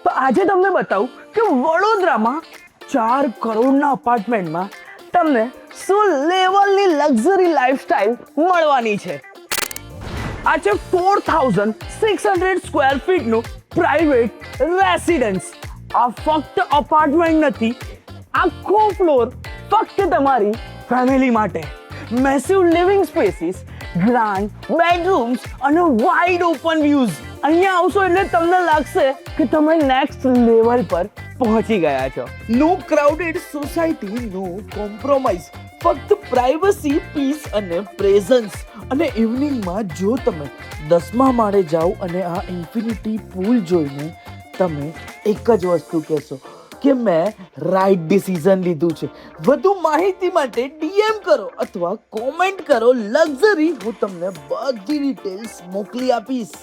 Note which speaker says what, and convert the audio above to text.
Speaker 1: તો આજે તમને બતાવું કે વડોદરામાં 4 કરોડના અપાર્ટમેન્ટમાં તમને શું લેવલની લક્ઝરી લાઈફસ્ટાઈલ મળવાની છે. આ છે 4600 સ્ક્વેર ફીટનું પ્રાઇવેટ રેસિડન્સ. આ ફક્ત અપાર્ટમેન્ટ નથી, આખો ફ્લોર ફક્ત તમારી ફેમિલી માટે. મેસિવ લિવિંગ સ્પેસીસ, ગ્રાન્ડ બેડરૂમ્સ અને વાઇડ ઓપન વ્યૂઝ. અહીંયા આવશો એટલે તમને લાગશે કે તમે નેક્સ્ટ લેવલ પર પહોંચી ગયા છો.
Speaker 2: નો ક્રાઉડેડ સોસાયટી, નો કોમ્પ્રોમાઇઝ, ફક્ત પ્રાઇવસી, પીસ અને પ્રેઝન્સ. અને ઇવનિંગમાં જો તમે 10મા માળે જાઓ અને આ ઇન્ફિનિટી પૂલ જોઈને તમે એક જ વસ્તુ કહેશો કે મેં રાઈટ ડિસિઝન લીધું છે. વધુ માહિતી માટે DM કરો અથવા કોમેન્ટ કરો લક્ઝરી. હું તમને બધી ડિટેલ્સ મોકલી આપીશ.